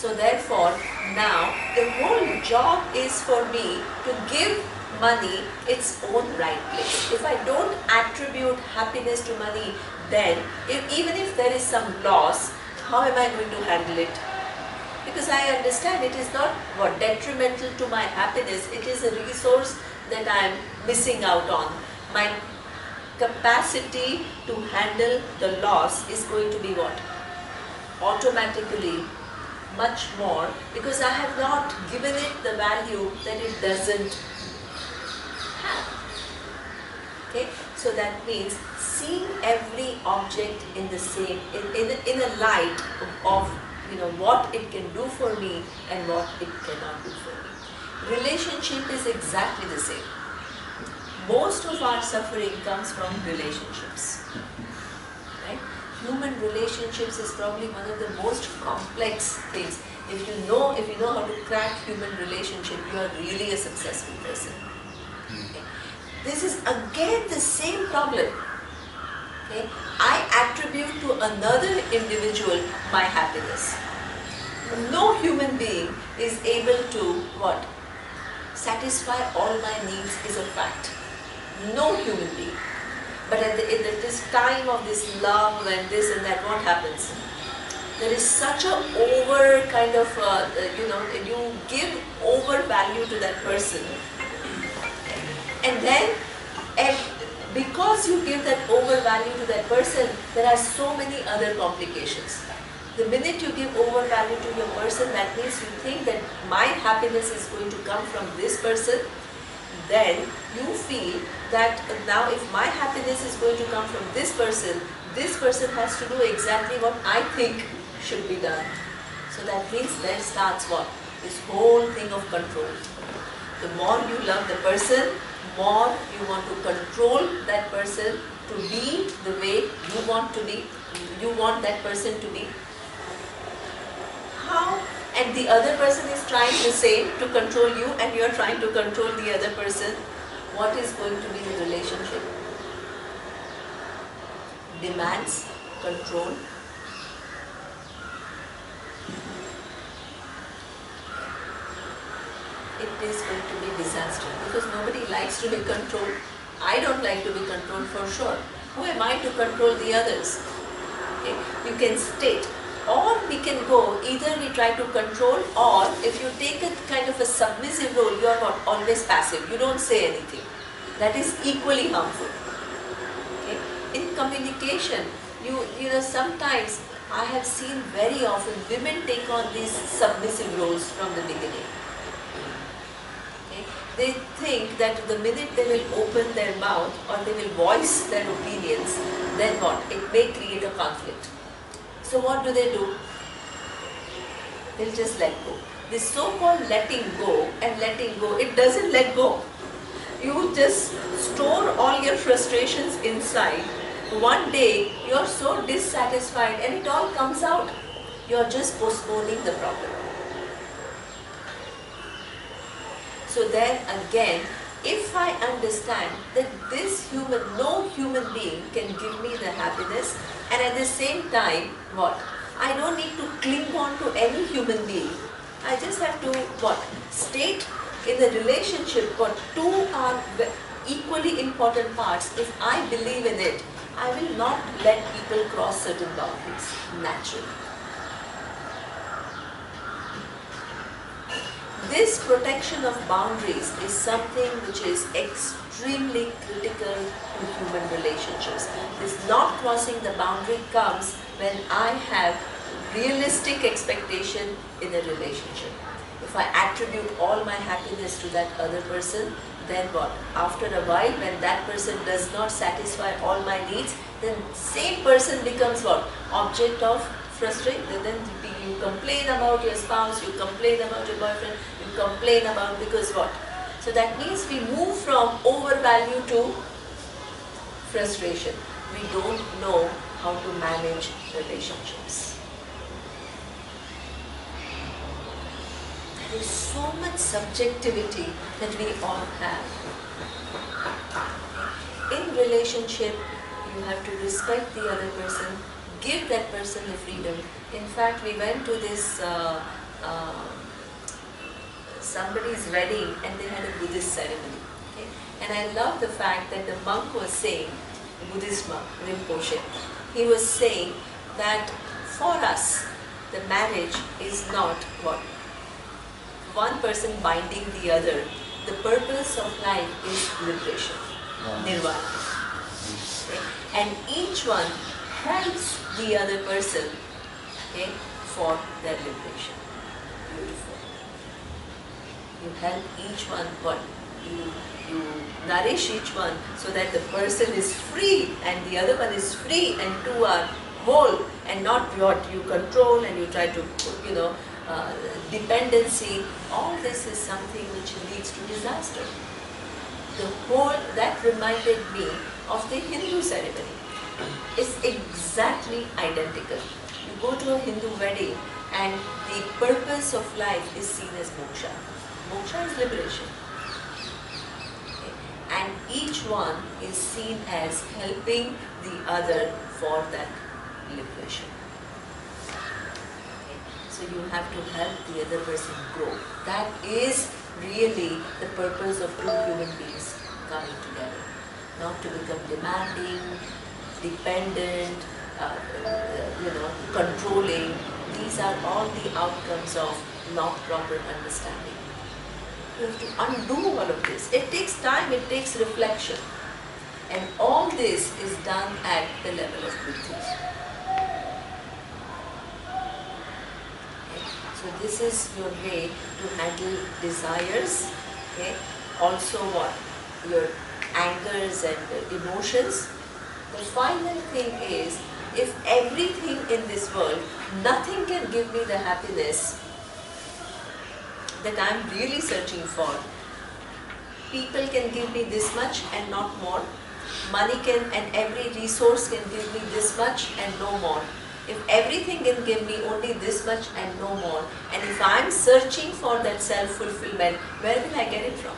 So therefore, now the whole job is for me to give money its own right place. If I don't attribute happiness to money, then even if there is some loss, how am I going to handle it? Because I understand it is not detrimental to my happiness, it is a resource that I am missing out on. My capacity to handle the loss is going to be what? Automatically much more, because I have not given it the value that it doesn't have. Okay? So that means seeing every object in the same, in a light of what it can do for me and what it cannot do for me. Relationship is exactly the same. Most of our suffering comes from relationships. Right? Human relationships is probably one of the most complex things. If you know how to crack human relationship, you are really a successful person. Okay? This is again the same problem. Okay? I attribute to another individual my happiness. No human being is able to what? Satisfy all my needs is a fact. No human being. But at this time of this love and this and that, what happens? There is such a over kind of, you give over value to that person. And because you give that over value to that person, there are so many other complications. The minute you give over value to your person, that means you think that my happiness is going to come from this person. Then you feel that now if my happiness is going to come from this person has to do exactly what I think should be done. So that means there starts what? This whole thing of control. The more you love the person, more you want to control that person to be the way you want to be, you want that person to be. How? And the other person is trying the same to control you, and you are trying to control the other person. What is going to be the relationship? Demands, control. It is going to be disaster, because nobody likes to be controlled. I don't like to be controlled for sure. Who am I to control the others? Okay. You can state. Or we can go, either we try to control, or if you take a kind of a submissive role, you are not always passive, you don't say anything. That is equally harmful. Okay? In communication, you know, sometimes I have seen very often women take on these submissive roles from the beginning. Okay? They think that the minute they will open their mouth or they will voice their opinions, then what? It may create a conflict. So what do? They'll just let go. This so-called letting go and letting go, it doesn't let go. You just store all your frustrations inside. One day you're so dissatisfied and it all comes out. You're just postponing the problem. So then again, if I understand that no human being can give me the happiness, and at the same time, what? I don't need to cling on to any human being. I just have to, state in the relationship what two are equally important parts. If I believe in it, I will not let people cross certain boundaries naturally. This protection of boundaries is something which is extremely critical to human relationships. This not crossing the boundary comes when I have realistic expectation in a relationship. If I attribute all my happiness to that other person, then what? After a while, when that person does not satisfy all my needs, then same person becomes what? Object of frustration. Then you complain about your spouse, you complain about your boyfriend, you complain about because what? So that means we move from overvalue to frustration. We don't know how to manage relationships. There is so much subjectivity that we all have. In relationship, you have to respect the other person, give that person the freedom. In fact, we went to this um, somebody's wedding and they had a Buddhist ceremony. Okay? And I love the fact that the monk was saying, Buddhist monk, Rinpoche, he was saying that for us, the marriage is not what? One person binding the other. The purpose of life is liberation, nirvana. Okay? And each one helps the other person, okay, for their liberation. Beautiful. You help each one, what? You nourish each one so that the person is free and the other one is free and two are whole, and not what you control and you try to, dependency. All this is something which leads to disaster. The whole, that reminded me of the Hindu ceremony. It's exactly identical. You go to a Hindu wedding and the purpose of life is seen as moksha. Moksha is liberation. Okay? And each one is seen as helping the other for that liberation. Okay? So you have to help the other person grow. That is really the purpose of two human beings coming together. Not to become demanding, dependent, controlling. These are all the outcomes of not proper understanding. You have to undo all of this. It takes time, it takes reflection. And all this is done at the level of buddhi. Okay? So this is your way to handle desires. Okay? Also what? Your angers and emotions. The final thing is, if everything in this world, nothing can give me the happiness that I am really searching for. People can give me this much and not more. Money can, and every resource can give me this much and no more. If everything can give me only this much and no more, and if I am searching for that self-fulfillment, where will I get it from?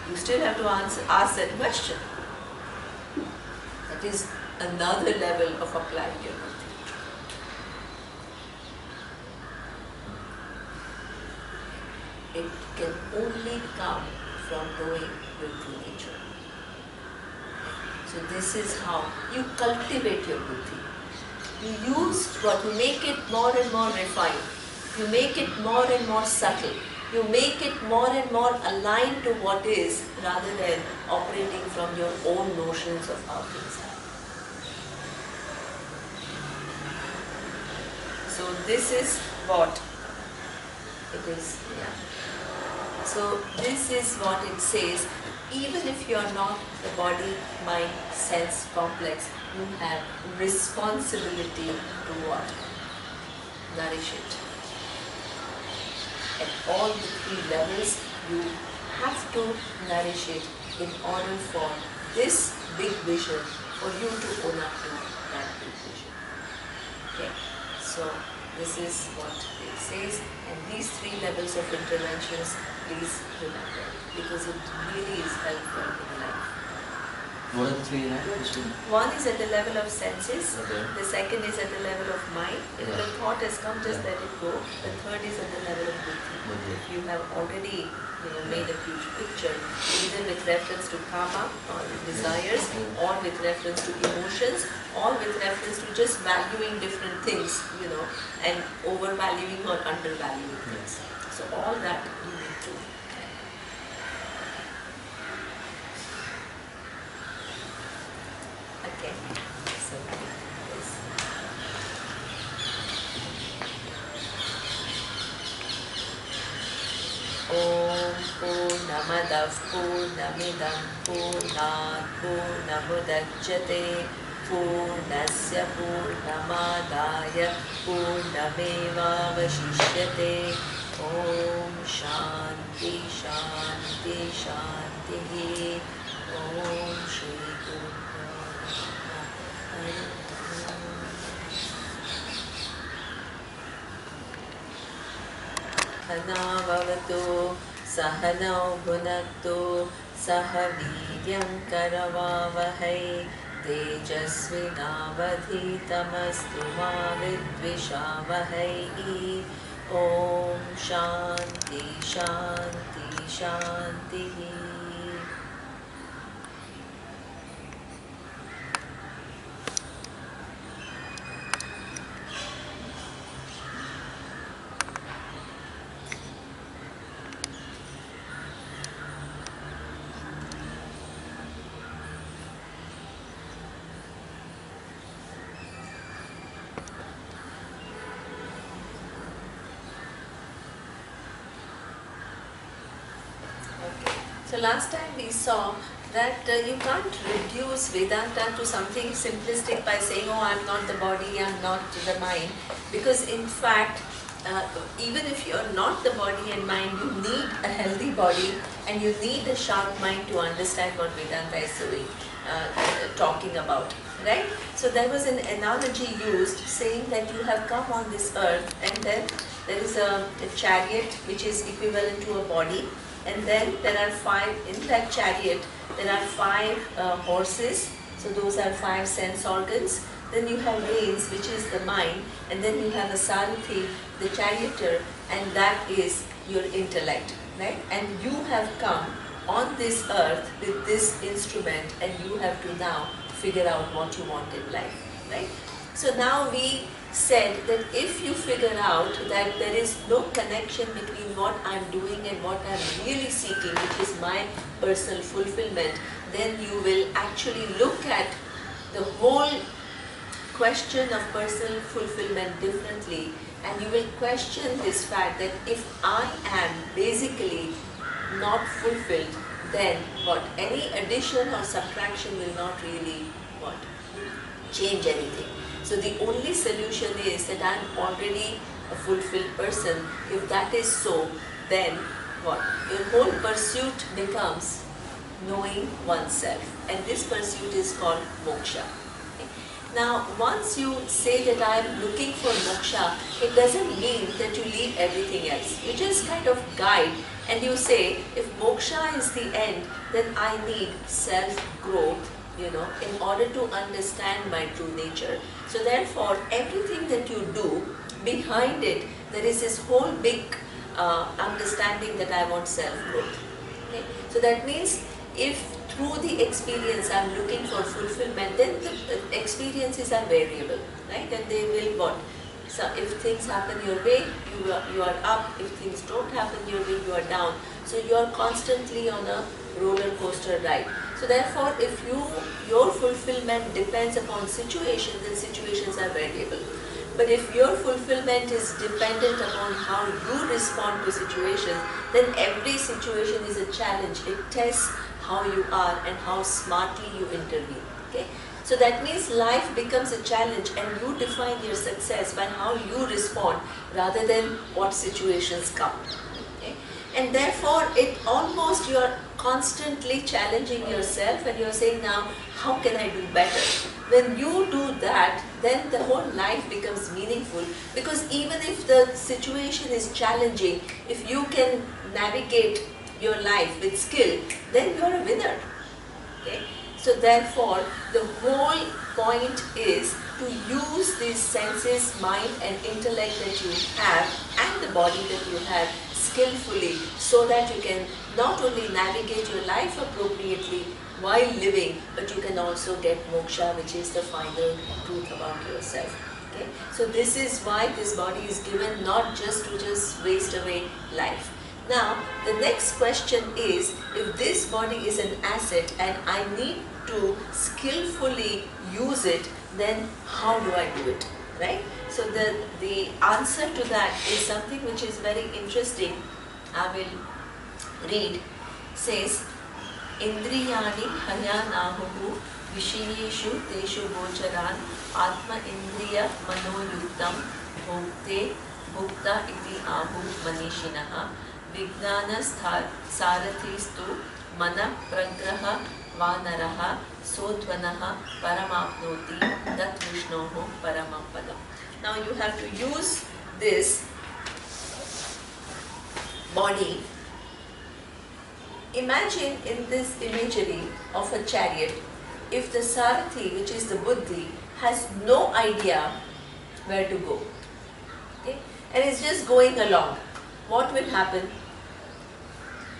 You still have to ask that question. That is another level of applying your buddhi. It can only come from knowing your true nature. So this is how you cultivate your buddhi. You use what? You make it more and more refined. You make it more and more subtle. You make it more and more aligned to what is, rather than operating from your own notions of how things are. So this is what it is. Yeah. So this is what it says. Even if you are not the body, mind, sense complex, you have responsibility to what? Nourish it. At all the three levels, you have to nourish it in order for this big vision, for you to own up to that big vision. Okay? So this is what it says, and these three levels of interventions, please remember, because it really is helpful in life. What are the three levels? One is at the level of senses, Okay. the second is at the level of mind. If the thought has come, just let it go. The third is at the level of buddhi. If you have already made a huge picture, either with reference to karma or desires, or with reference to emotions, or with reference to just valuing different things, and overvaluing or undervaluing things. So all that you need to. Okay. So this. Om Purnamadav Purnamidam Purnat Purnamudachyate Purnasya Purnamadaya Purnameva Vashishyate. Om Shanti Shanti Shanti. Om Shri Guru Hanavavatu Sahanau Bhunaktu Sahaviryam Karavavahai Tejasvinavadhitamastu ma vidvishavahai Om Shanti Shanti Shanti. So last time we saw that you can't reduce Vedanta to something simplistic by saying, oh, I'm not the body, I'm not the mind. Because in fact, even if you're not the body and mind, you need a healthy body and you need a sharp mind to understand what Vedanta is doing, talking about. Right? So there was an analogy used saying that you have come on this earth and then there is a chariot which is equivalent to a body. And then there are five, in that chariot, there are five horses, so those are five sense organs. Then you have reins, which is the mind, and then you have a sarathi, the charioteer, and that is your intellect, right? And you have come on this earth with this instrument, and you have to now figure out what you want in life, right? So now we said that if you figure out that there is no connection between what I'm doing and what I'm really seeking, which is my personal fulfillment, then you will actually look at the whole question of personal fulfillment differently, and you will question this fact that if I am basically not fulfilled, then what? Any addition or subtraction will not really what? Change anything. So the only solution is that I am already a fulfilled person. If that is so, then what? Your whole pursuit becomes knowing oneself. And this pursuit is called moksha. Okay? Now, once you say that I am looking for moksha, it doesn't mean that you leave everything else. You just kind of guide and you say, if moksha is the end, then I need self-growth, in order to understand my true nature. So therefore, everything that you do, behind it, there is this whole big understanding that I want self-growth. Okay? So that means, if through the experience I am looking for fulfillment, then the experiences are variable, right? And they will what? So if things happen your way, you are up. If things don't happen your way, you are down. So you are constantly on a roller coaster ride. So therefore, if your fulfillment depends upon situations, then situations are variable. But if your fulfillment is dependent upon how you respond to situations, then every situation is a challenge. It tests how you are and how smartly you intervene. Okay? So that means life becomes a challenge, and you define your success by how you respond rather than what situations come. Okay? And therefore, you are constantly challenging yourself, and you're saying, now, how can I do better? When you do that, then the whole life becomes meaningful, because even if the situation is challenging, if you can navigate your life with skill, then you're a winner. Okay? So therefore, the whole point is to use these senses, mind and intellect that you have and the body that you have skillfully, so that you can not only navigate your life appropriately while living, but you can also get moksha, which is the final truth about yourself. Okay? So this is why this body is given, not just to just waste away life. Now, the next question is, if this body is an asset and I need to skillfully use it, then how do I do it? Right? So the answer to that is something which is very interesting. I will read. Says, Indriyani hayanahuhu vishiyeshu teshu gocharan atma indriya manoyuktam bhukte bhukta iti ahu manishinaha vignana sarathistu mana pragraha vanaraha sodvanaha paramapnoti tat vishnoho paramapadam. Now you have to use this body. Imagine in this imagery of a chariot, if the sarathi, which is the buddhi, has no idea where to go. Okay? and it's just going along, what will happen?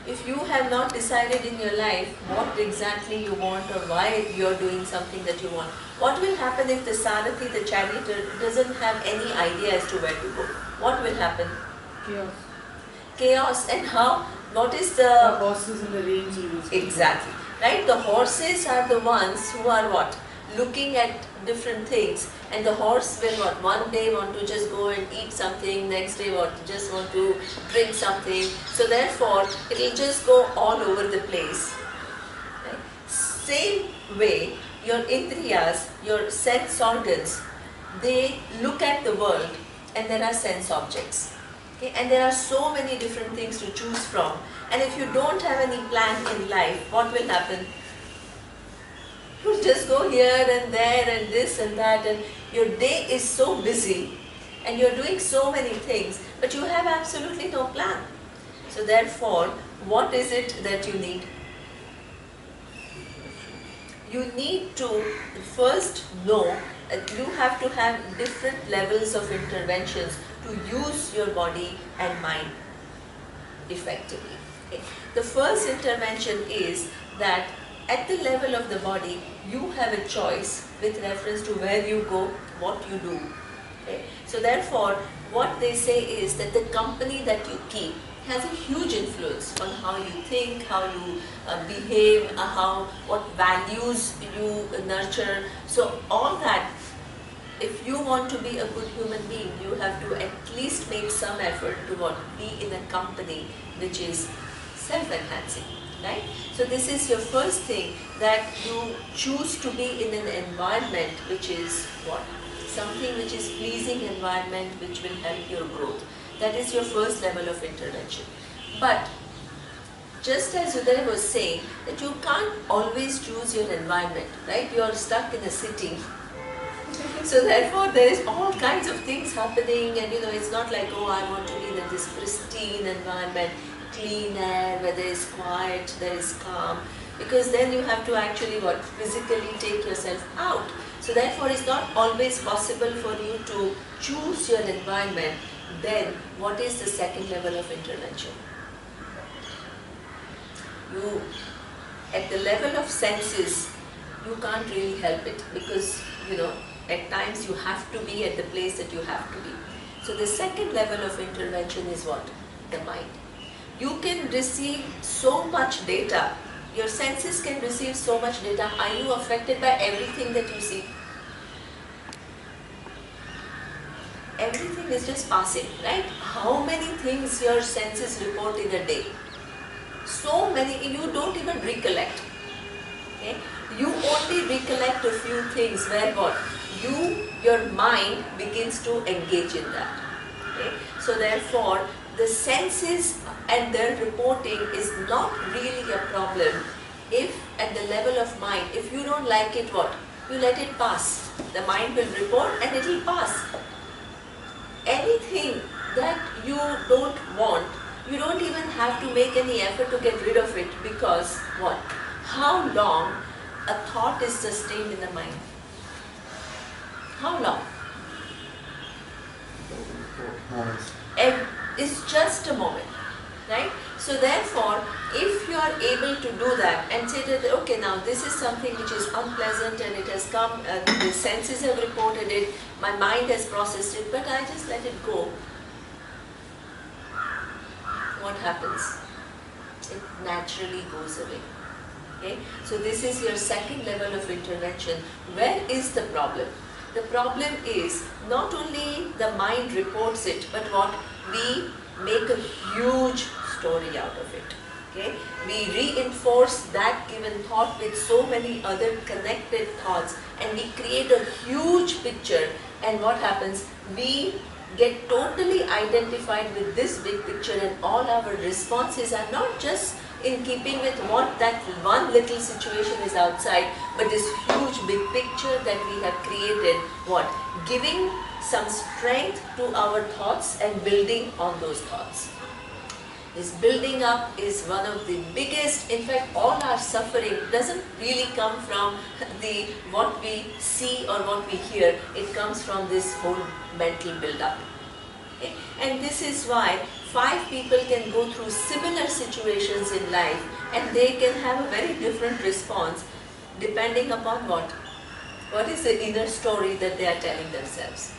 If you have not decided in your life what exactly you want or why you're doing something that you want, what will happen if the Sarathi, the charioteer, doesn't have any idea as to where to go? What will happen? Chaos. Chaos. And how? What is The the... horses in the range he was Exactly. Right? The horses are the ones who are what? Looking at different things, and the horse will what? One day want to just go and eat something, next day what? Just want to drink something. So therefore, it will just go all over the place. Right? Same way, your indriyas, your sense organs, they look at the world, and there are sense objects. Okay? And there are so many different things to choose from. And if you don't have any plan in life, what will happen? You just go here and there and this and that, and your day is so busy and you're doing so many things, but you have absolutely no plan. So therefore, what is it that you need? You need to first know that you have to have different levels of interventions to use your body and mind effectively. Okay. The first intervention is that at the level of the body, you have a choice with reference to where you go, what you do. Okay. So therefore, what they say is that the company that you keep has a huge influence on how you think, how you behave, what values you nurture. So all that, if you want to be a good human being, you have to at least make some effort to be in a company which is self-enhancing, right? So this is your first thing, that you choose to be in an environment which is what? Something which is pleasing environment which will help your growth. That is your first level of intervention. But just as Uday was saying, that you can't always choose your environment, right? You are stuck in a city. So therefore there is all kinds of things happening, and it's not like, oh, I want to be in this pristine environment, clean air, where there is quiet, there is calm, because then you have to actually physically take yourself out. So therefore it's not always possible for you to choose your environment. Then what is the second level of intervention? You, at the level of senses, you can't really help it, because at times you have to be at the place that you have to be. So the second level of intervention is what? The mind. You can receive so much data. Your senses can receive so much data. Are you affected by everything that you see? Everything is just passing, right? How many things your senses report in a day? So many, you don't even recollect. Okay? You only recollect a few things where your mind begins to engage in that. Okay? So therefore, the senses and their reporting is not really a problem if at the level of mind, if you don't like it, you let it pass. The mind will report and it will pass. Anything that you don't want, you don't even have to make any effort to get rid of it, because how long a thought is sustained in the mind? How long? Moments. It's just a moment, right? So therefore, if you are able to do that and say that, okay, now this is something which is unpleasant and it has come, the senses have reported it, my mind has processed it, but I just let it go. What happens? It naturally goes away. Okay? So this is your second level of intervention. Where is the problem? The problem is not only the mind reports it, but we make a huge story out of it. Okay? We reinforce that given thought with so many other connected thoughts, and we create a huge picture, and what happens? We get totally identified with this big picture, and all our responses are not just in keeping with what that one little situation is outside, but this huge big picture that we have created, giving some strength to our thoughts and building on those thoughts. This building up is one of the biggest, in fact all our suffering doesn't really come from what we see or what we hear, it comes from this whole mental build up. Okay? And this is why 5 people can go through similar situations in life and they can have a very different response depending upon what? What is the inner story that they are telling themselves?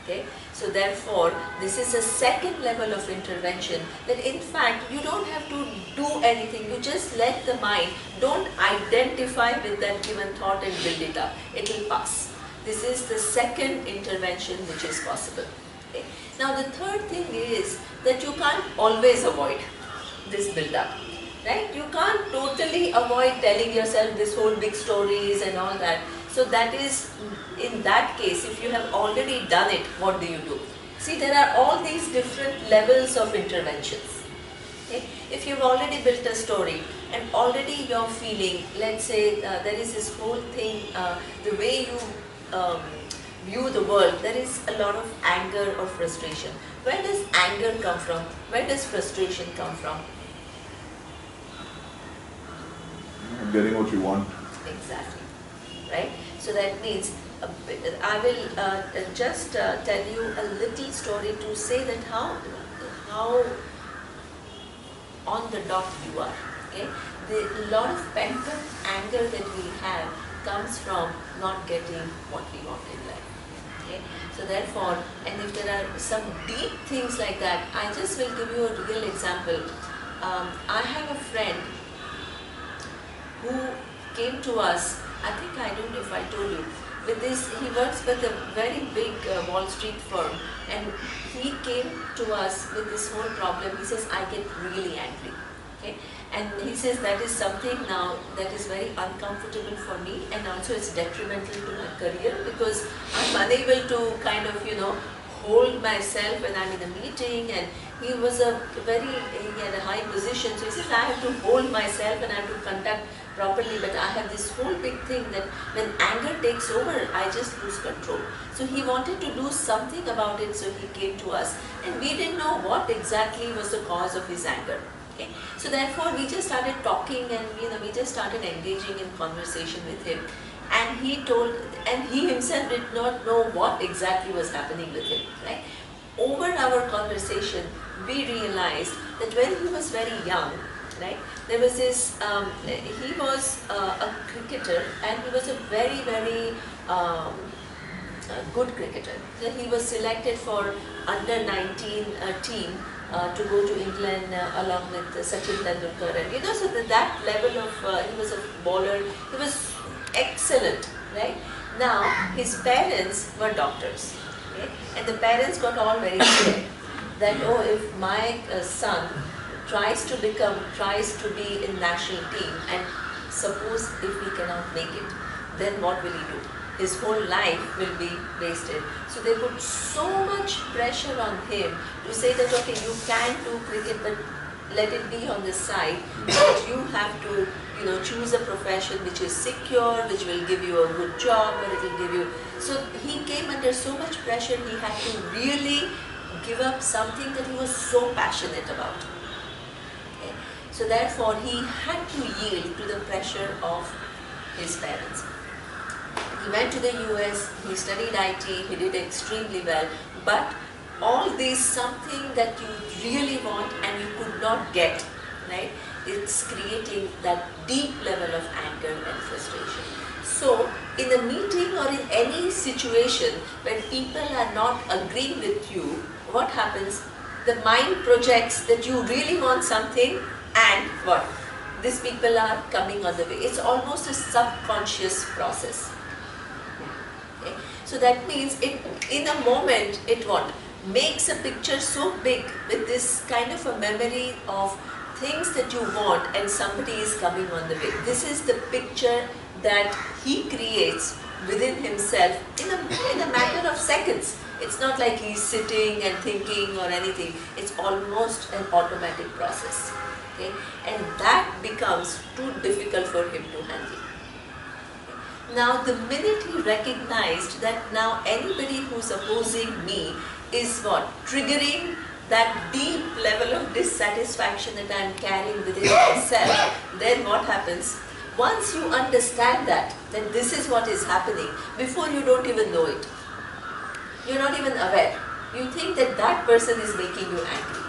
Okay? So therefore, this is a second level of intervention that in fact you don't have to do anything, you just let the mind, don't identify with that given thought and build it up. It will pass. This is the second intervention which is possible. Okay? Now the third thing is that you can't always avoid this build up. Right? You can't totally avoid telling yourself this whole big stories and all that. So that is, in that case, if you have already done it, what do you do? See, there are all these different levels of interventions. Okay? If you've already built a story and already you're feeling, let's say there is this whole thing, the way you view the world, there is a lot of anger or frustration. Where does anger come from? Where does frustration come from? Getting what you want. Exactly, right? So that means I will just tell you a little story to say that how on the dot you are. Okay, the lot of pent-up anger that we have comes from not getting what we want in life. Okay, so therefore, and if there are some deep things like that, I just will give you a real example. I have a friend who came to us, I think I don't know if I told you, with this, he works with a very big Wall Street firm, and he came to us with this whole problem. He says, I get really angry. Okay? And he says that is something now that is very uncomfortable for me, and also it's detrimental to my career because I'm unable to kind of, hold myself when I'm in a meeting. And he was he had a high position, so he says I have to hold myself and I have to conduct properly, but I have this whole big thing that when anger takes over, I just lose control. So he wanted to do something about it, so he came to us, and we didn't know what exactly was the cause of his anger. Okay? So therefore we just started talking, and we just started engaging in conversation with him. And he himself did not know what exactly was happening with him. Right? Over our conversation, we realized that when he was very young, right, there was this, he was a cricketer, and he was a very, very good cricketer. So he was selected for under 19 team to go to England along with Sachin Tendulkar, and so that level of, he was a bowler, he was excellent, right? Now, his parents were doctors, okay? And the parents got all very scared that, oh, if my son tries to be in national team, and suppose if he cannot make it, then what will he do? His whole life will be wasted. So they put so much pressure on him to say that, okay, you can do cricket, but let it be on the side, but you have to, choose a profession which is secure, which will give you a good job, or it will give you. So he came under so much pressure, he had to really give up something that he was so passionate about. Okay? So therefore, he had to yield to the pressure of his parents. He went to the US, he studied IT, he did extremely well, but all this something that you really want and you could not get, right? It's creating that deep level of anger and frustration. So, in a meeting or in any situation when people are not agreeing with you, what happens? The mind projects that you really want something, and what? These people are coming on the way. It's almost a subconscious process. Okay? So that means in a moment, it what? Makes a picture so big with this kind of a memory of things that you want, and somebody is coming on the way. This is the picture that he creates within himself in a matter of seconds. It's not like he's sitting and thinking or anything. It's almost an automatic process. Okay? And that becomes too difficult for him to handle. Now, the minute he recognized that now anybody who's opposing me is what? Triggering that deep level of dissatisfaction that I am carrying within myself, then what happens? Once you understand that this is what is happening, before you don't even know it. You're not even aware. You think that that person is making you angry,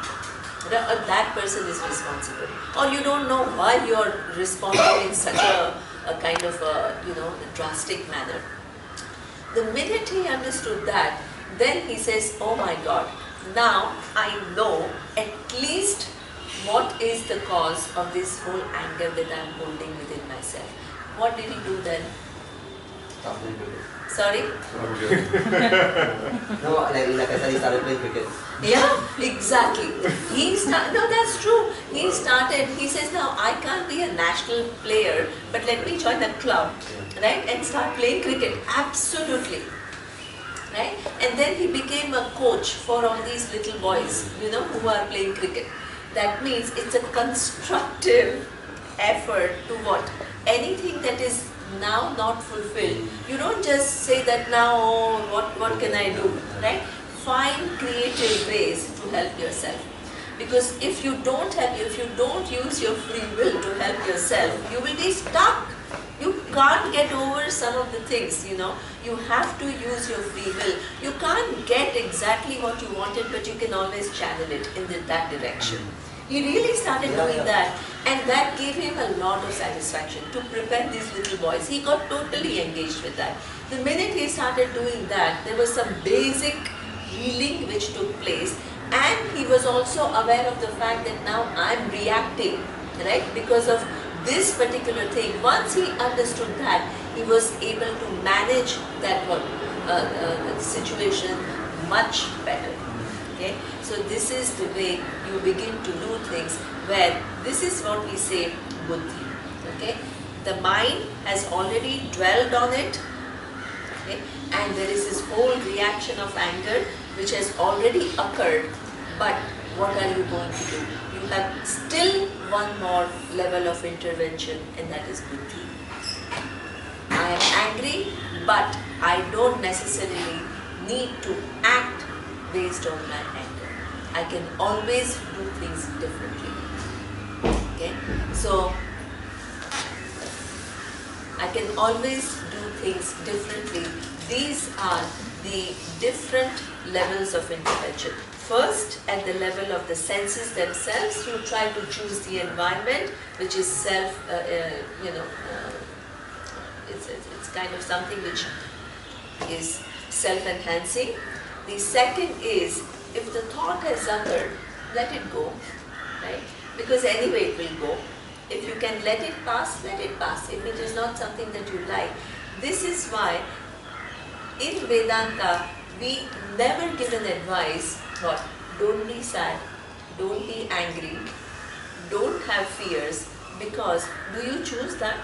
or that person is responsible, or you don't know why you're responding in such a kind of a drastic manner. The minute he understood that, then he says, oh my God, now I know at least what is the cause of this whole anger that I'm holding within myself. What did he do then? Stop playing cricket. Sorry? No, like I said, he started playing cricket. Yeah, exactly. No, that's true. He says, now I can't be a national player, but let me join a club, right? And start playing cricket. Absolutely. Right? And then he became a coach for all these little boys, who are playing cricket. That means it's a constructive effort to what? Anything that is now not fulfilled. You don't just say that now, oh, what can I do, right? Find creative ways to help yourself. Because if you don't use your free will to help yourself, you will be stuck. You can't get over some of the things, You have to use your free will. You can't get exactly what you wanted, but you can always channel it in that direction. He really started doing that, and that gave him a lot of satisfaction to prepare these little boys. He got totally engaged with that. The minute he started doing that, there was some basic healing which took place, and he was also aware of the fact that now I'm reacting, right, because of this particular thing. Once he understood that, he was able to manage that situation much better. Okay? So this is the way you begin to do things, where this is what we say buddhi. Okay? The mind has already dwelled on it, okay? And there is this whole reaction of anger which has already occurred, but what are you going to do? You have still one more level of intervention, and that is buddhi. I am angry, but I don't necessarily need to act based on my anger. I can always do things differently. Okay? So, I can always do things differently. These are the different levels of intervention. First, at the level of the senses themselves, you try to choose the environment, which is it's kind of something which is self-enhancing. The second is, if the thought has occurred, let it go, right? Because anyway it will go. If you can let it pass, let it pass. If it is not something that you like. This is why in Vedanta, we never give an advice, what? Don't be sad, don't be angry, don't have fears, because do you choose that?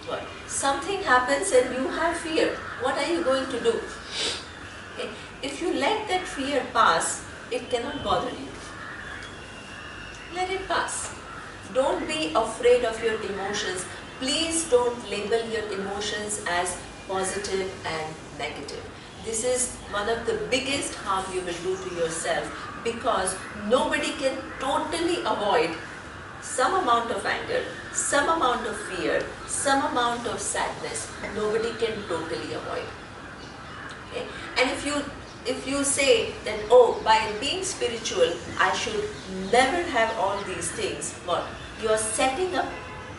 What? Something happens and you have fear. What are you going to do? Okay. If you let that fear pass, it cannot bother you. Let it pass. Don't be afraid of your emotions. Please don't label your emotions as positive and negative. This is one of the biggest harm you will do to yourself, because nobody can totally avoid some amount of anger, some amount of fear, some amount of sadness. Nobody can totally avoid. Okay? And if you say that, oh, by being spiritual, I should never have all these things, what? You are setting up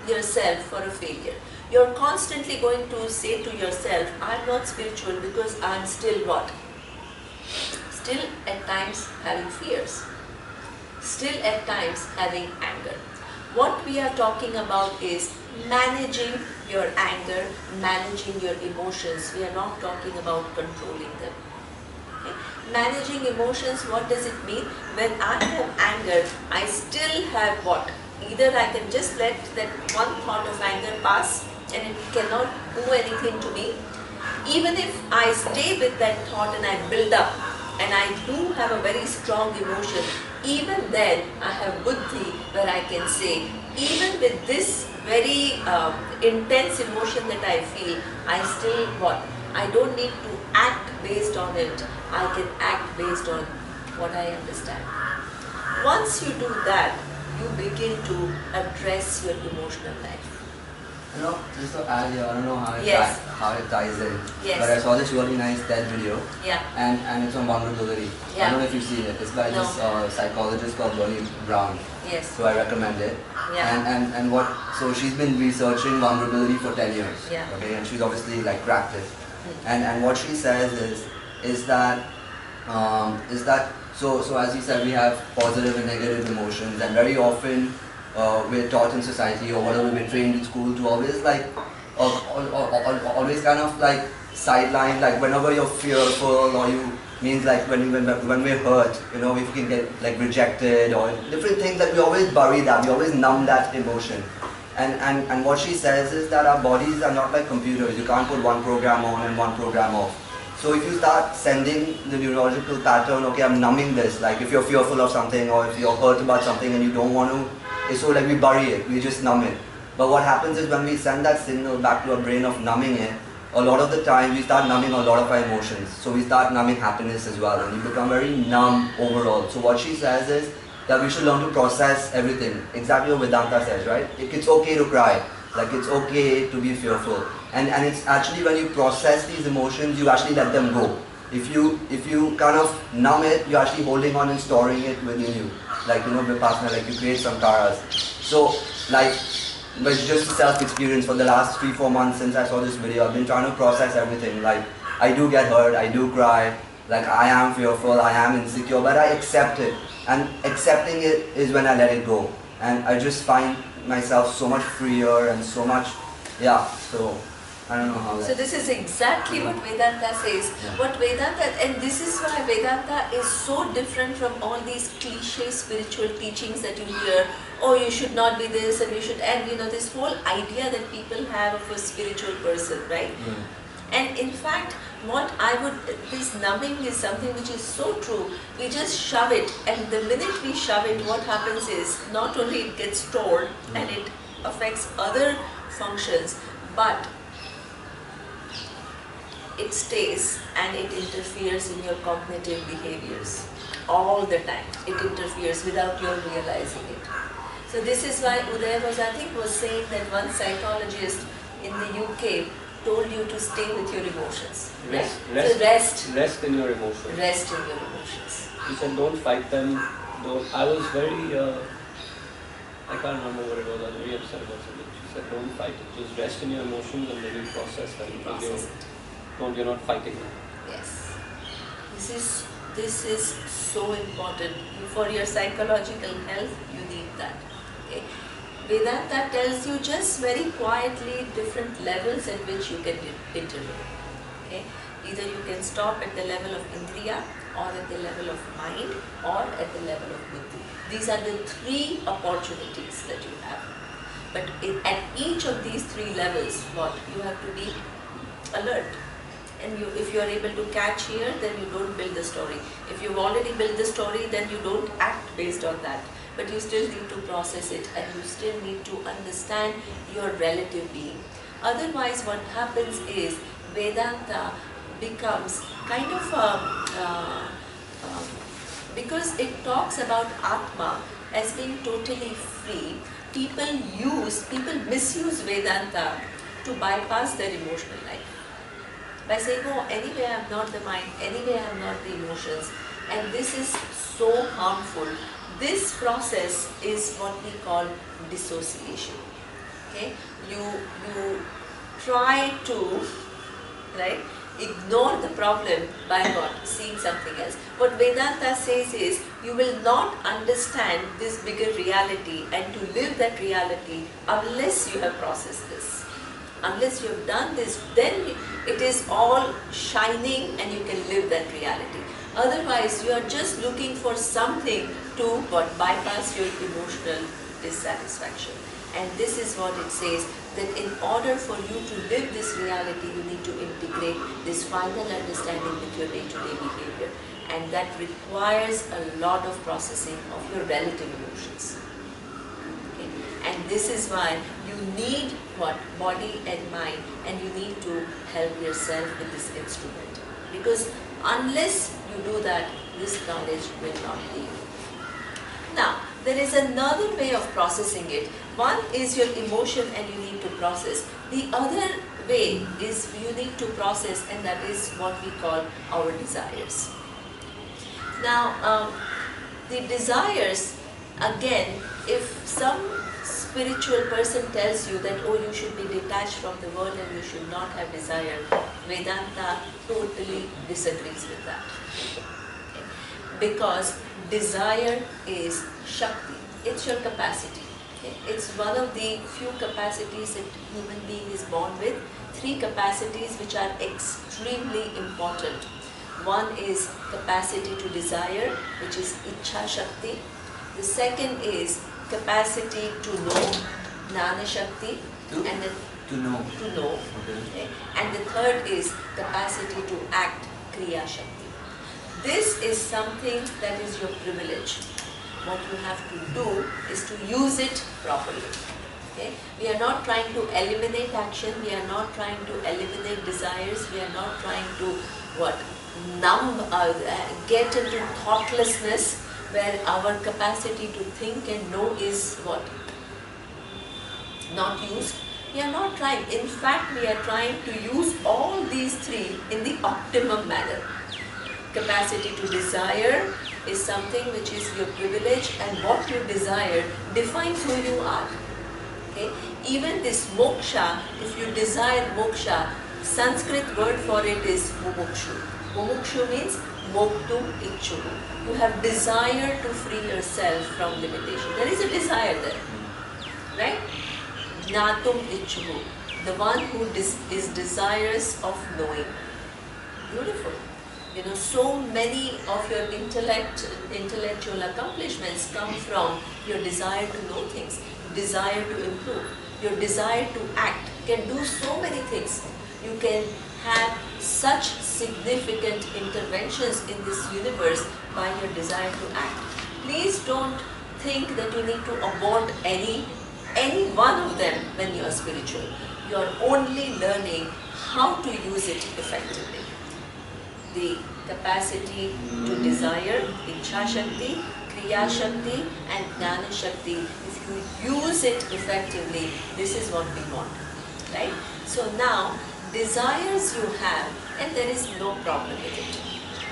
yourself for a failure. You're constantly going to say to yourself, I'm not spiritual because I'm still what? Still at times having fears. Still at times having anger. What we are talking about is managing your anger, managing your emotions. We are not talking about controlling them. Okay? Managing emotions, what does it mean? When I have anger, I still have what? Either I can just let that one thought of anger pass and it cannot do anything to me. Even if I stay with that thought and I build up, and I do have a very strong emotion, even then I have buddhi where I can say, even with this very intense emotion that I feel, I still what? I don't need to act based on it. I can act based on what I understand. Once you do that, you begin to address your emotional life. You know, just to add here, I don't know how it, Yes. how it ties in. Yes. But I saw this really nice TED video. Yeah. And it's on vulnerability. Yeah. I don't know if you've seen it. It's by No. this psychologist called Bernie Brown. Yes. So I recommend it. Yeah. And what, so she's been researching vulnerability for 10 years. Yeah. Okay, and she's obviously like cracked it. And what she says is that so as you said, we have positive and negative emotions, and very often we're taught in society or whatever we're trained in school to always like always kind of like sideline, like whenever you're fearful or you means like when we're hurt, you know, if we can get like rejected or different things, that we always bury that, we always numb that emotion. And what she says is that our bodies are not like computers. You can't put one program on and one program off. So if you start sending the neurological pattern, okay, I'm numbing this, like if you're fearful of something or if you're hurt about something and you don't want to, it's so like we bury it, we just numb it. But what happens is when we send that signal back to our brain of numbing it, a lot of the time we start numbing a lot of our emotions. So we start numbing happiness as well, and you become very numb overall. So what she says is that we should learn to process everything. Exactly what Vedanta says, right? It's okay to cry. Like it's okay to be fearful. And it's actually when you process these emotions, you actually let them go. If you kind of numb it, you're actually holding on and storing it within you. Like, you know, Vipassana, like you create sankharas. So like, but it's just self-experience for the last 3-4 months since I saw this video. I've been trying to process everything. Like, I do get hurt, I do cry, like I am fearful, I am insecure, but I accept it. And accepting it is when I let it go. And I just find myself so much freer and so much, yeah, so I don't know how that... So this is exactly what Vedanta says. Yeah. What Vedanta, and this is why Vedanta is so different from all these cliche spiritual teachings that you hear. Oh, you should not be this and you should, and you know, this whole idea that people have of a spiritual person, right? And in fact, this numbing is something which is so true. We just shove it, and the minute we shove it, what happens is, not only it gets stored and it affects other functions, but it stays and it interferes in your cognitive behaviors all the time. It interferes without your realizing it. So this is why Uday was saying that one psychologist in the UK told you to stay with your emotions. Rest in your emotions. Rest in your emotions. He said, don't fight them. I was very, I can't remember what it was. I was very upset about something. She said, don't fight it. Just rest in your emotions and then you process them. You're not fighting them. Yes. This is so important. For your psychological health, you need that. Okay? Vedanta tells you just very quietly different levels at which you can intervene. Okay? Either you can stop at the level of Indriya, or at the level of mind, or at the level of buddhi. These are the 3 opportunities that you have. But at each of these 3 levels, you have to be alert. And if you are able to catch here, then you don't build the story. If you've already built the story, then you don't act based on that. But you still need to process it, and you still need to understand your relative being. Otherwise, what happens is Vedanta becomes kind of because it talks about Atma as being totally free. People misuse Vedanta to bypass their emotional life. By saying, oh, anyway I am not the mind, anyway I am not the emotions, and this is so harmful. This process is what we call dissociation. Okay? You try to, right, ignore the problem by what? Seeing something else. What Vedanta says is, you will not understand this bigger reality and to live that reality unless you have processed this. Unless you have done this, then it is all shining and you can live that reality. Otherwise, you are just looking for something to bypass your emotional dissatisfaction. And this is what it says, that in order for you to live this reality, you need to integrate this final understanding with your day-to-day behavior. And that requires a lot of processing of your relative emotions. And this is why you need body and mind, and you need to help yourself with this instrument. Because unless you do that, this knowledge will not leave. Now, there is another way of processing it. One is your emotion and you need to process. The other way is you need to process, and that is what we call our desires. Now, the desires, again, if some spiritual person tells you that, oh, you should be detached from the world and you should not have desire, Vedanta totally disagrees with that. Okay? Because desire is Shakti, it's your capacity. Okay? It's one of the few capacities that human being is born with. 3 capacities which are extremely important. One is capacity to desire, which is Ichha Shakti. The second is capacity to know, Jnana Shakti, and then To know. to know. Okay. And the third is capacity to act, Kriya Shakti. This is something that is your privilege. What you have to do is to use it properly. Okay? We are not trying to eliminate action, we are not trying to eliminate desires, we are not trying to get into thoughtlessness where our capacity to think and know is not used. We are not trying. In fact, we are trying to use all these 3 in the optimum manner. Capacity to desire is something which is your privilege, and what you desire defines who you are. Okay? Even this moksha, if you desire moksha, Sanskrit word for it is mumukshu. Mumukshu means moktum ichchuhu. You have desire to free yourself from limitation. There is a desire there. Right? Jnatum ichchuhu. The one who is desirous of knowing. Beautiful. You know, so many of your intellectual accomplishments come from your desire to know things, desire to improve, your desire to act. You can do so many things. You can have such significant interventions in this universe by your desire to act. Please don't think that you need to abort any one of them when you are spiritual. You are only learning how to use it effectively. The capacity to desire, Ichha Shakti, Kriya Shakti and Jnana Shakti. If you use it effectively, this is what we want. Right? So now, desires you have, and there is no problem with it.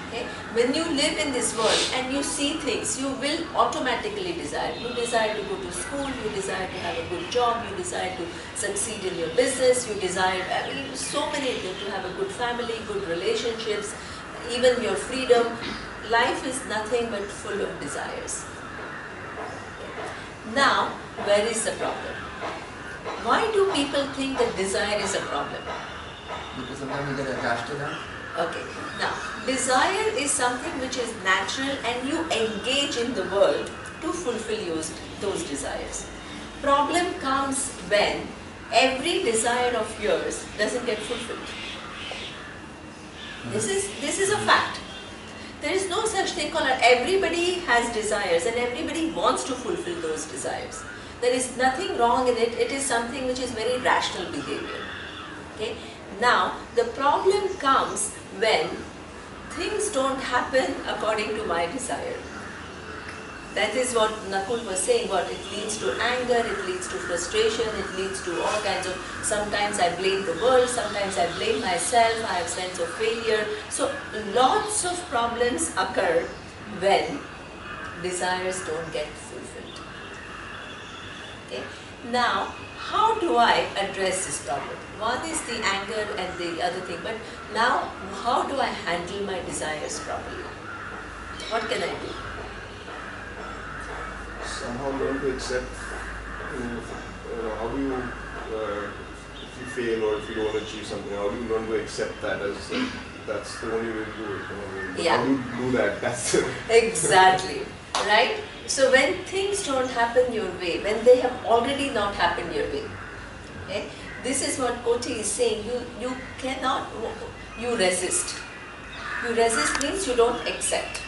Okay? When you live in this world and you see things, you will automatically desire. You desire to go to school, you desire to have a good job, you desire to succeed in your business, you desire so many things, to have a good family, good relationships, even your freedom. Life is nothing but full of desires. Okay. Now, where is the problem? Why do people think that desire is a problem? Because sometimes you get attached to them. Okay, now desire is something which is natural and you engage in the world to fulfill those desires. Problem comes when every desire of yours doesn't get fulfilled. This is a fact. There is no such thing called everybody has desires and everybody wants to fulfill those desires. There is nothing wrong in it. It is something which is very rational behavior. Okay? Now, the problem comes when things don't happen according to my desire. That is what Nakul was saying, it leads to anger, it leads to frustration, it leads to all kinds of, sometimes I blame the world, sometimes I blame myself, I have sense of failure. So, lots of problems occur when desires don't get fulfilled. Okay? Now, how do I address this problem? One is the anger and the other thing, but now how do I handle my desires properly? What can I do? Somehow learn to accept, how do you, if you fail or if you don't achieve something, how do you learn to accept that as, that's the only way to do it? Yeah. How do you do that? That's Exactly, right? So when things don't happen your way, when they have already not happened your way, okay? This is what Koti is saying, you cannot, you resist. You resist means you don't accept.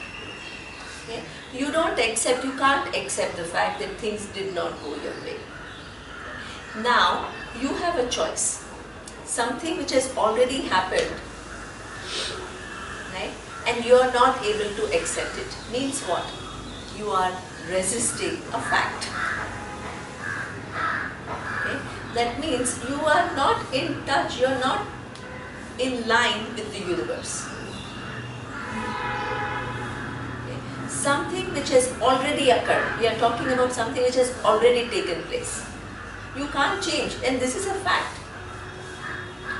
Okay? You don't accept, you can't accept the fact that things did not go your way. Now, you have a choice. Something which has already happened, right? And you are not able to accept it. Means what? You are resisting a fact. Okay? That means you are not in touch, you are not in line with the universe. Okay? Something which has already occurred, we are talking about something which has already taken place. You can't change, and this is a fact.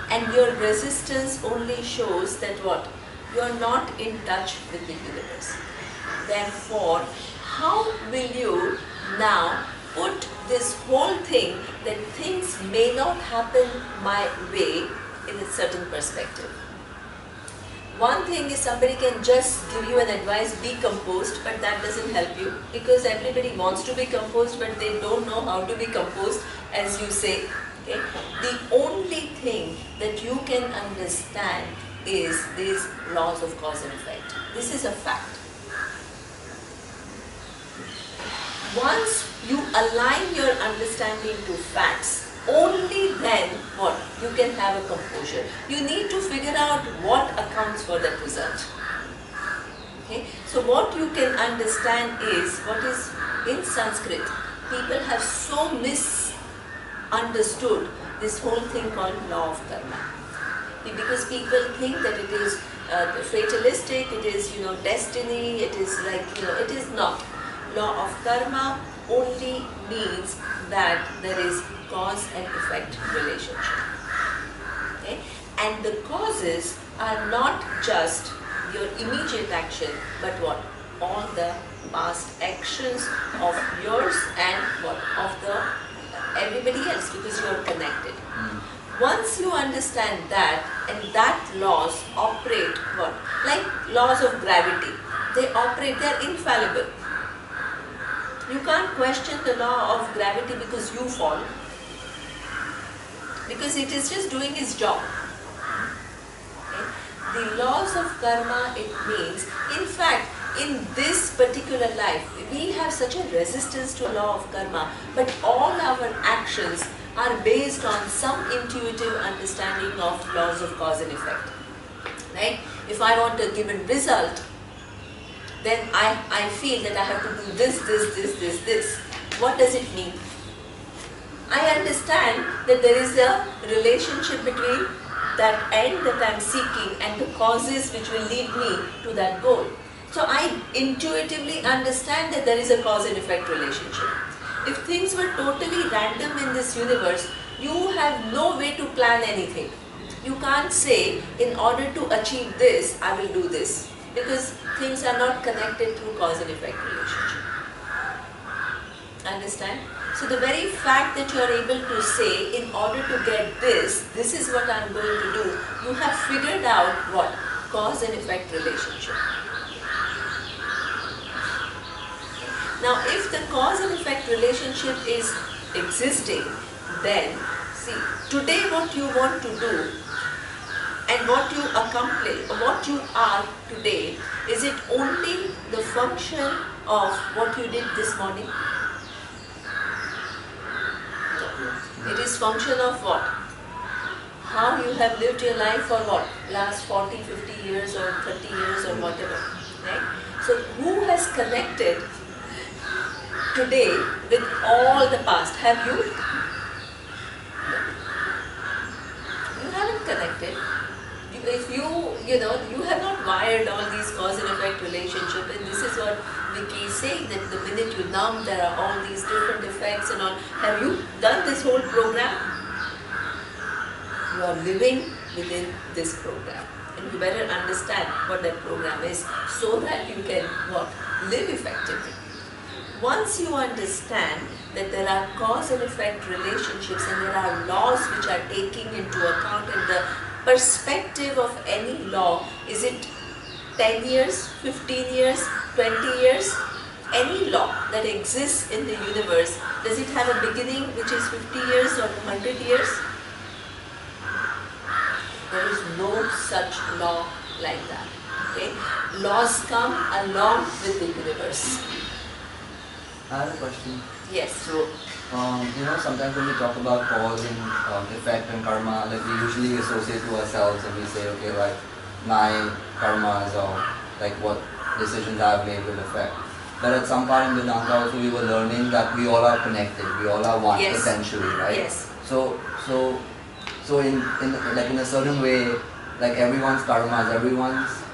And your resistance only shows that what? You are not in touch with the universe. Therefore, how will you now put this whole thing that things may not happen my way in a certain perspective? One thing is somebody can just give you an advice, be composed, but that doesn't help you because everybody wants to be composed but they don't know how to be composed, as you say. Okay? The only thing that you can understand is these laws of cause and effect. This is a fact. Once you align your understanding to facts, only then what? You can have a composure. You need to figure out what accounts for that result. Okay? So what you can understand is what is in Sanskrit. People have so misunderstood this whole thing called law of karma. Because people think that it is fatalistic, it is destiny, it is like it is not. Law of karma only means that there is cause and effect relationship. Okay? And the causes are not just your immediate action, but what? All the past actions of yours and what? Of the everybody else, because you are connected. Once you understand that, and that laws operate what? Like laws of gravity. They operate, they are infallible. You can't question the law of gravity because you fall. Because it is just doing its job. Okay? The laws of karma, it means, in fact, in this particular life, we have such a resistance to law of karma, but all our actions are based on some intuitive understanding of laws of cause and effect. Right? If I want a given result, then I feel that I have to do this. What does it mean? I understand that there is a relationship between that end that I am seeking and the causes which will lead me to that goal. So I intuitively understand that there is a cause and effect relationship. If things were totally random in this universe, you have no way to plan anything. You can't say, in order to achieve this, I will do this. Because things are not connected through cause and effect relationship. Understand? So the very fact that you are able to say, in order to get this is what I am going to do, you have figured out what? Cause and effect relationship. Now if the cause and effect relationship is existing, then see, today what you want to do and what you accomplish, what you are today, is it only the function of what you did this morning? It is function of what? How you have lived your life for what? Last 40, 50 years or 30 years or whatever. Right? So who has connected today with all the past? Have you? You haven't connected. If you have not wired all these cause and effect relationship, and this is what Vicky is saying, that the minute you numb, there are all these different effects and all. Have you done this whole program? You are living within this program, and you better understand what that program is so that you can what? Live effectively. Once you understand that there are cause and effect relationships and there are laws which are taking into account, and the perspective of any law, is it 10 years, 15 years, 20 years? Any law that exists in the universe, does it have a beginning which is 50 years or 100 years? There is no such law like that. Okay? Laws come along with the universe. I have a question. Yes. So, sometimes when we talk about cause and effect and karma, like we usually associate to ourselves and we say, okay, like my karmas or like what decisions I've made will affect. but at some part in Vedanta also we were learning that we all are connected, we all are one, Yes. essentially, right? Yes. So in like in a certain way, like everyone's karmas,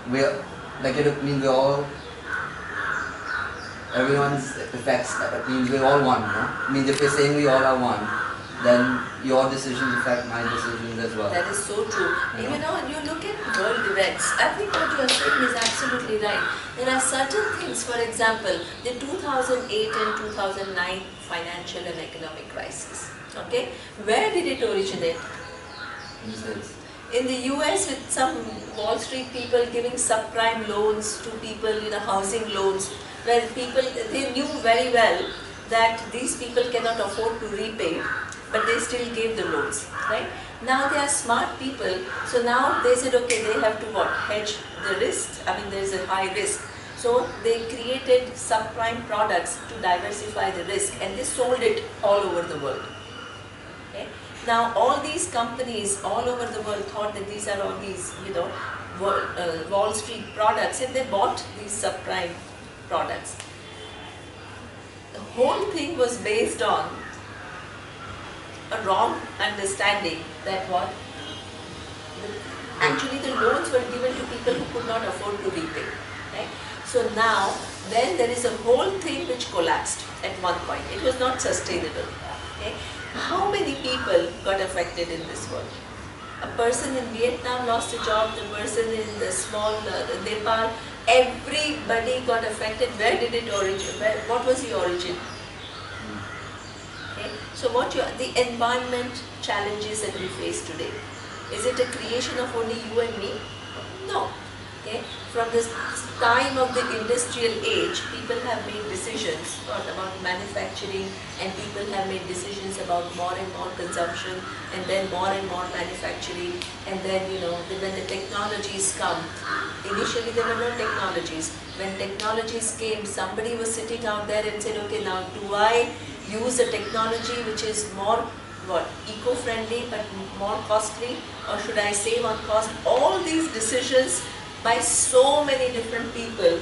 we're like it means we're all everyone's effects, it means we're all one, no? It means if we're saying we all are one, then your decisions affect my decisions as well. That is so true. You You know, you look at world events, I think what you are saying is absolutely right. There are certain things, for example, the 2008 and 2009 financial and economic crisis. Okay? Where did it originate? In the US, with some Wall Street people giving subprime loans to people, housing loans, where people, they knew very well that these people cannot afford to repay, but they still gave the loans, right? Now they are smart people, so now they said, okay, they have to what? Hedge the risk. I mean, there is a high risk. So they created subprime products to diversify the risk, and they sold it all over the world. Okay? Now all these companies all over the world thought that these are all these, Wall Street products, and they bought these subprime products. The whole thing was based on a wrong understanding that what? Actually the loans were given to people who could not afford to repay. Right? So now, then there is a whole thing which collapsed at one point. It was not sustainable. Okay? How many people got affected in this world? A person in Vietnam lost a job, the person in the small Nepal, everybody got affected. Where did it originate? What was the origin? Okay. So the environment challenges that we face today, is it a creation of only you and me? No. Okay. From the time of the industrial age, people have made decisions about manufacturing, and people have made decisions about more and more consumption, and then more and more manufacturing, and then when the technologies come, initially there were no technologies. When technologies came, somebody was sitting out there and said, okay, now do I use a technology which is more eco-friendly but more costly, or should I save on cost? All these decisions by so many different people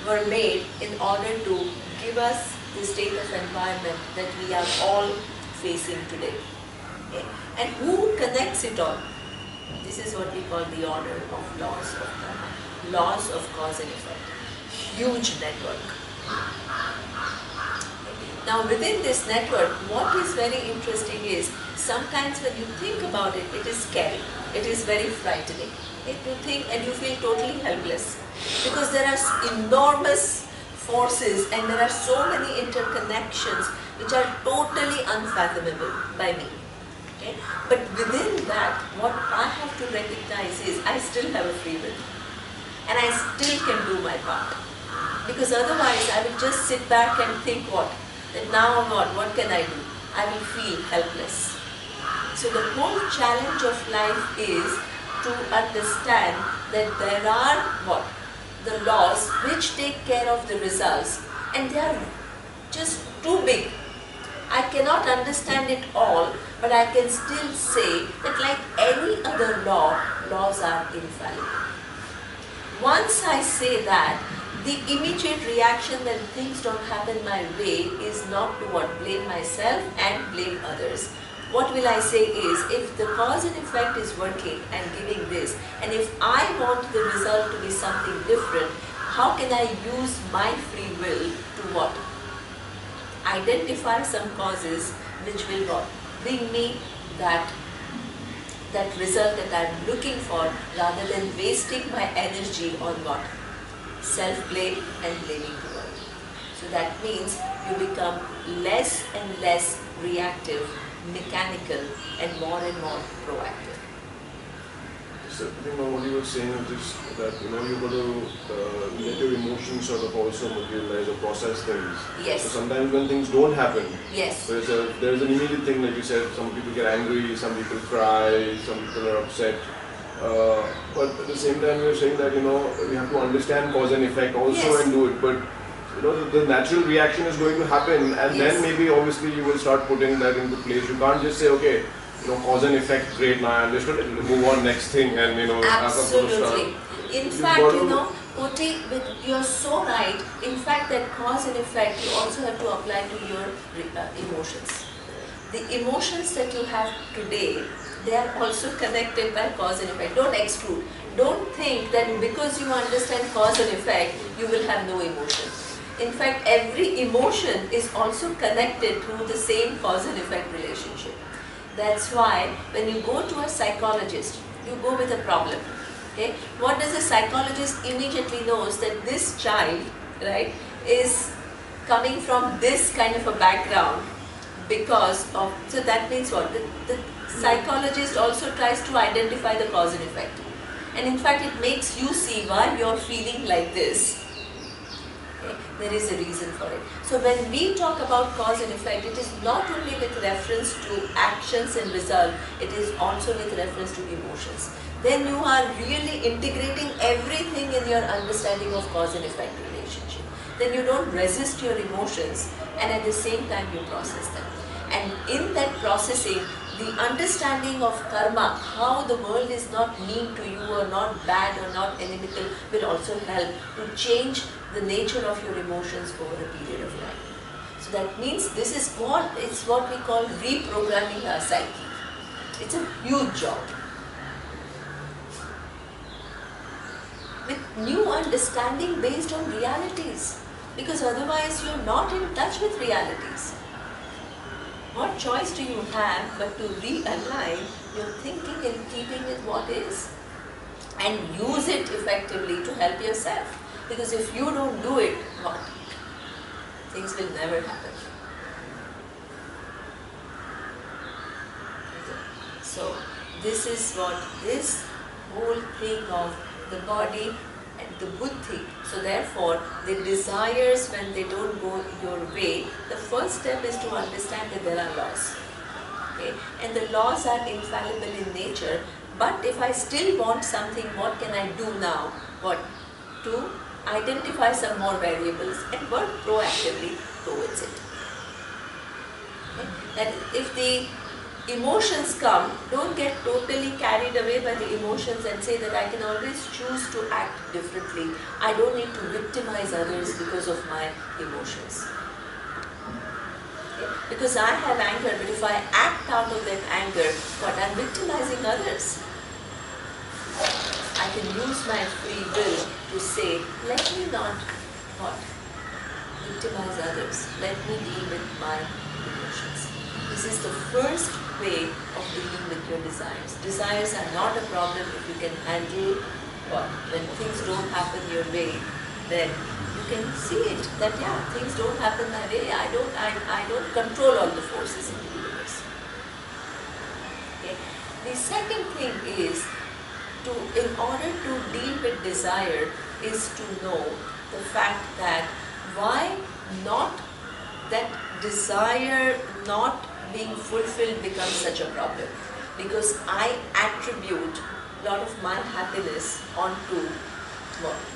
were made in order to give us the state of environment that we are all facing today. Okay? And who connects it all? This is what we call the order of laws of karma, laws of cause and effect. Huge network. Now within this network, what is very interesting is, sometimes when you think about it, it is scary. It is very frightening. You think and you feel totally helpless, because there are enormous forces and there are so many interconnections which are totally unfathomable by me. Okay? But within that, what I have to recognize is I still have a free will, and I still can do my part. Because otherwise I will just sit back and think that now what can I do? I will feel helpless. So the whole challenge of life is to understand that there are the laws which take care of the results, and they are just too big. I cannot understand it all, but I can still say that like any other law, laws are infallible. Once I say that, the immediate reaction when things don't happen my way is not to blame myself and blame others. What will I say is, if the cause and effect is working and giving this, and if I want the result to be something different, how can I use my free will to identify some causes which will bring me that result that I am looking for, rather than wasting my energy on self-blame and blaming the world. So that means you become less and less reactive, mechanical, and more proactive. So I think what you were saying is just that you've got to let your emotions sort of also materialize or process things. Yes. So sometimes when things don't happen, yes, there's an immediate thing, like you said. Some people get angry, some people cry, some people are upset. But at the same time, you're saying that we have to understand cause and effect also, yes, and do it. But the natural reaction is going to happen, and yes, then maybe obviously you will start putting that into place. You can't just say, okay, cause and effect, great, now I understood it, move on, next thing, and absolutely. In fact, you're so right. In fact, that cause and effect you also have to apply to your emotions. The emotions that you have today, they are also connected by cause and effect. Don't exclude. Don't think that because you understand cause and effect, you will have no emotion. In fact, every emotion is also connected through the same cause and effect relationship. That's why when you go to a psychologist, you go with a problem. Okay? What does a psychologist immediately knows that this child, right, is coming from this kind of a background because of, so that means what? The psychologist also tries to identify the cause and effect. And in fact, it makes you see why you're feeling like this. Okay? There is a reason for it. So when we talk about cause and effect, it is not only with reference to actions and result, it is also with reference to emotions. Then you are really integrating everything in your understanding of cause and effect relationship. Then you don't resist your emotions and at the same time you process them. And in that processing, the understanding of karma, how the world is not mean to you or not bad or not inimical, will also help to change the nature of your emotions over a period of time. So that means this is what we call reprogramming our psyche. It's a huge job. With new understanding based on realities, because otherwise you're not in touch with realities. What choice do you have but to realign your thinking and keeping with what is and use it effectively to help yourself? Because if you don't do it, what? Things will never happen. So this is what this whole thing of the body and the buddhi. So therefore, the desires, when they don't go your way, the first step is to understand that there are laws. Okay? And the laws are infallible in nature. But if I still want something, what can I do now? What? To identify some more variables and work proactively towards it. Okay? That if the emotions come, don't get totally carried away by the emotions and say that I can always choose to act differently. I don't need to victimize others because of my emotions. Okay? Because I have anger, but if I act out of that anger, what? I'm victimizing others. I can use my free will to say, let me not what? Victimize others. Let me deal with my emotions. This is the first way of dealing with your desires. Desires are not a problem if you can handle what? When things don't happen your way, then you can see it that yeah, things don't happen my way. I don't control all the forces in the universe. Okay. The second thing is in order to deal with desire is to know the fact that why not that desire not being fulfilled becomes such a problem, because I attribute a lot of my happiness onto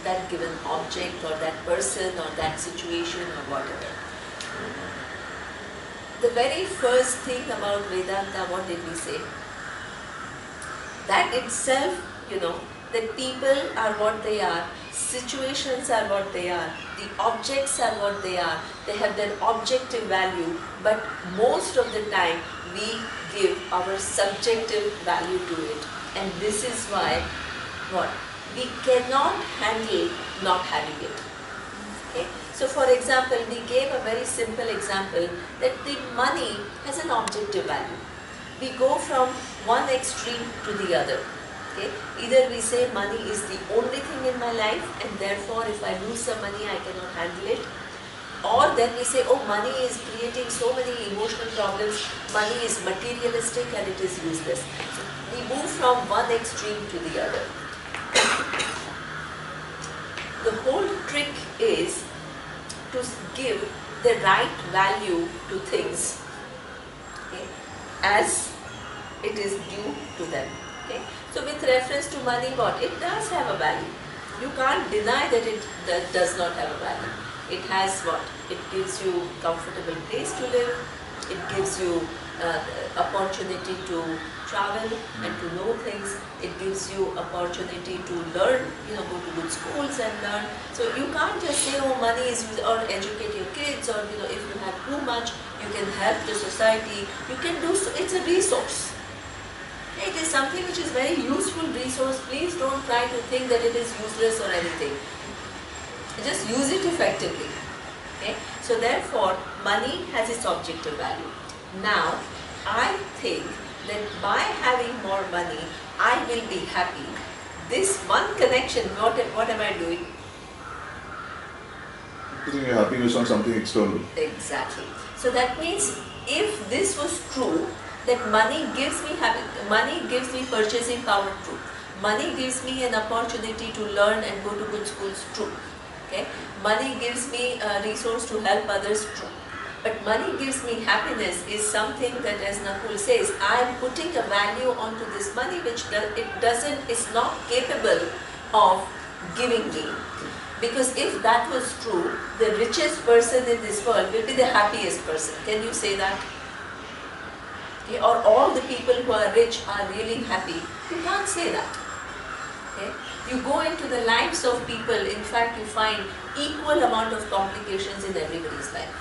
that given object or that person or that situation or whatever. The very first thing about Vedanta, what did we say? That itself, that people are what they are, situations are what they are, the objects are what they are, they have their objective value, but most of the time we give our subjective value to it. And this is why what? We cannot handle not having it. Okay? So for example, we gave a very simple example that the money has an objective value. We go from one extreme to the other. Okay? Either we say money is the only thing in my life and therefore if I lose some money I cannot handle it. Or then we say, oh, money is creating so many emotional problems, money is materialistic and it is useless. So we move from one extreme to the other. The whole trick is to give the right value to things, okay, as it is due to them. Okay? So with reference to money, what? It does have a value. You can't deny that it does not have a value. It has what? It gives you comfortable place to live. It gives you opportunity to travel and to know things. It gives you opportunity to learn, go to good schools and learn. So you can't just say, oh, money is used, or educate your kids, or if you have too much, you can help the society. You can do so. It's a resource. It is something which is very useful resource. Please don't try to think that it is useless or anything. Just use it effectively. Okay? So therefore, money has its objective value. Now, I think that by having more money, I will be happy. This one connection, what am I doing? Putting your happiness on something external. Exactly. So that means if this was true, that money gives me purchasing power, true. Money gives me an opportunity to learn and go to good schools, true. Okay? Money gives me a resource to help others, true. But money gives me happiness is something that, as Nakul says, I am putting a value onto this money which is not capable of giving me. Because if that was true, the richest person in this world will be the happiest person. Can you say that? Okay? Or all the people who are rich are really happy. You can't say that. Okay? You go into the lives of people, in fact you find equal amount of complications in everybody's life.